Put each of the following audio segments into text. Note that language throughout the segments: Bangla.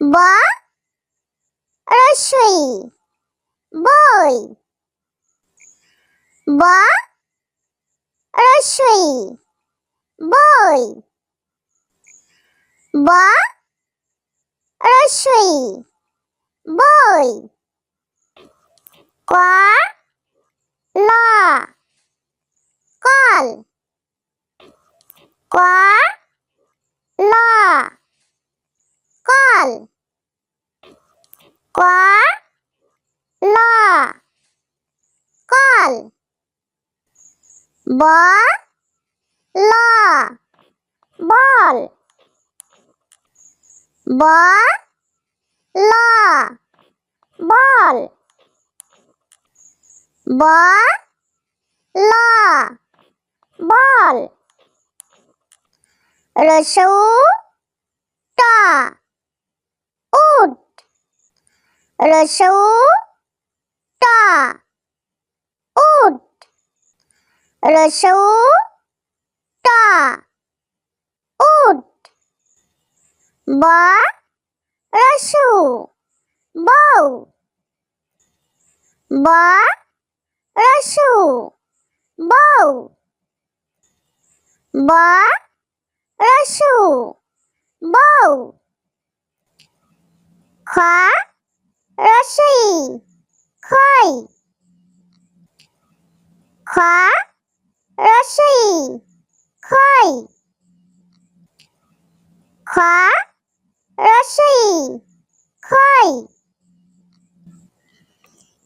ব রস্বই বই। ব রস্বই বই। ব রস্বই বই। ক ল কল। ক ল কল। ক ল কল। ব ল বল। ব ল বল। ব ল বল। রসৌ ট উট। রসৌ ট উট। রসৌ ট উট। ব রসু বউ। ব রসু বউ। ব রসু বউ। খ রসই খই। খ রসই খই। খ রসই খই।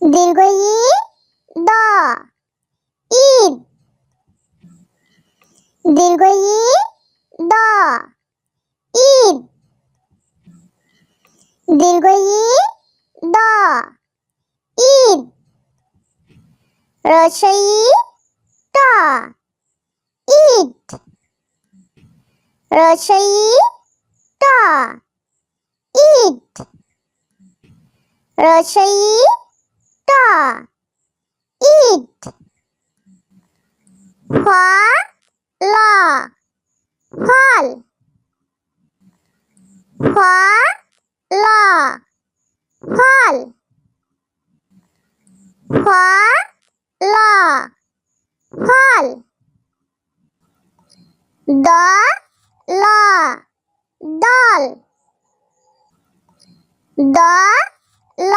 দীর্ঘ ই দ ঈদ। দীর্ঘ ই দ ঈদ। দীর্ঘ ই দ ঈদ। রসই ট ঈদ। রসই ট ঈদ। রসই ট ঈদ। ফ ল ফল। ফ ল ফল। ফ ল ফল। দ ল দল। দ ল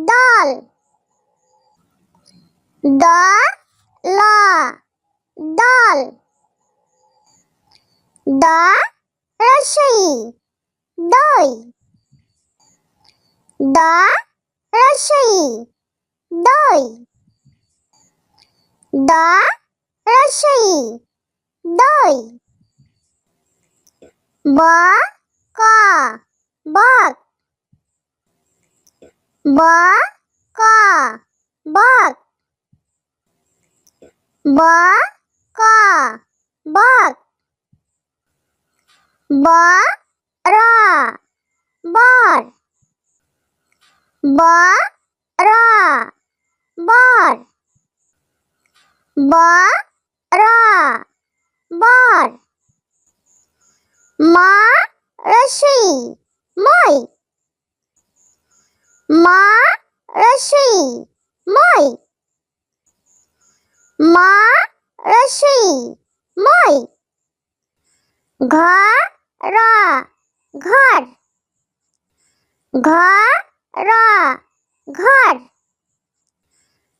দল। দ ল দল। দ রসই দই। দ রসই দই। দ রসই দই। ব ক বক। ব ক বক। ব ক বক। ব র বর। ব র বর। ব র বর। ম রসই মই। ম রসই মই। ম রসই মই। ঘ র ঘর। ঘ র ঘর।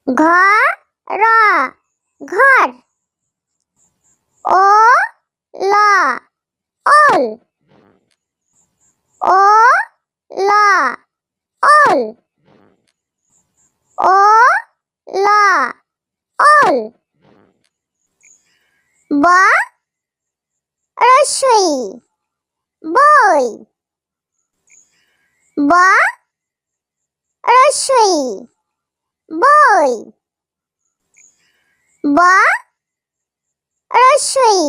ঘ র ঘর। ও ল ওল। ও ল ওল। ও ল ওল। ব রসই বই। ব রসই বই। ব রসই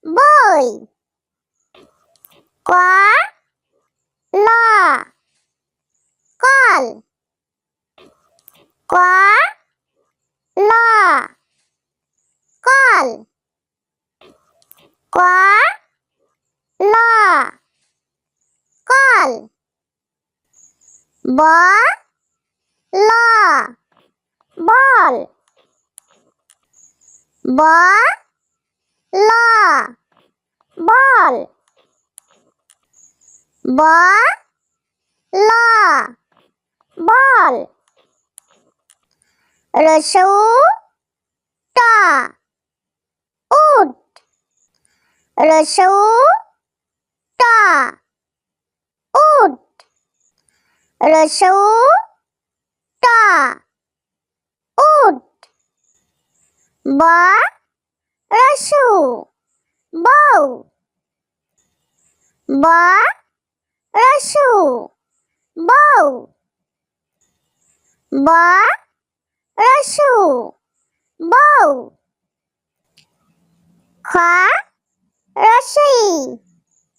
বই। ক ল কল। ক ল কল। ক ল ব ল বল ব ল বল ব ল বল রসৌ ট উট রসৌ ট উট রসৌ ট উট ব রসু বউ ব রসু বউ ব রসু বউ খ রসই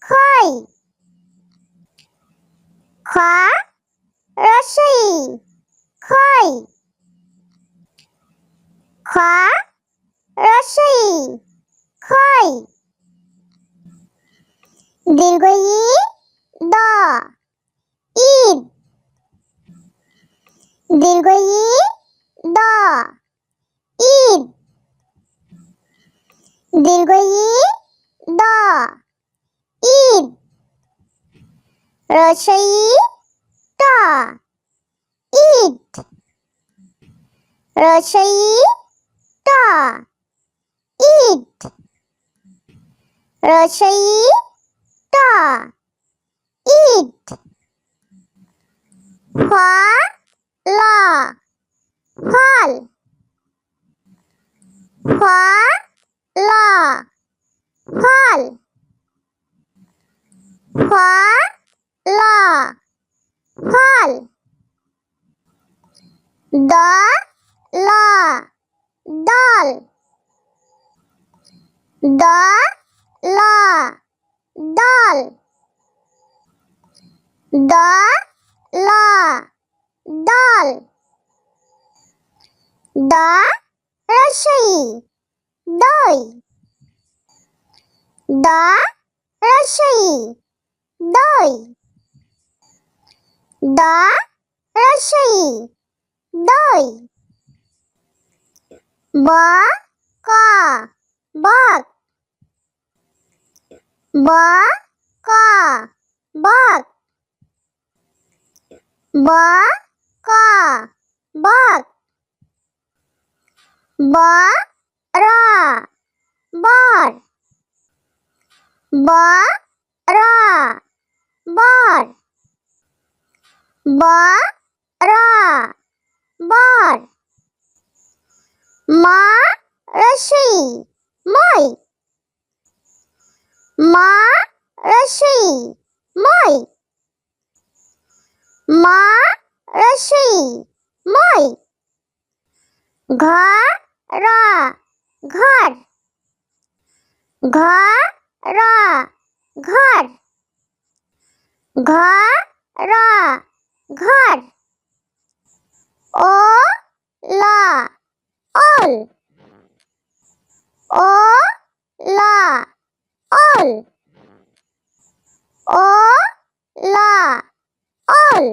খই খ রসই খই খ রসই খই দীর্ঘ ই দ ঈদ দীর্ঘ ই দ ঈদ দীর্ঘ ই দ ঈদ রসই ট ঈদ রসই ট ঈদ রসই ট ঈদ ফ ল ফল ফ ল ফল ফ ল ফল দ ল দল দ ল দল দ ল দল দ রসই দই দ রসই দই দ রসই দই ব ক বক ব ক বক ব ক বক ব র বর ব র বর ব র বর ম রসই মই ম রসই মই ম রসই মই ঘ র ঘর ঘ র ঘর ঘ র ঘর ও ল ওল ও ল ওল ও ল ওল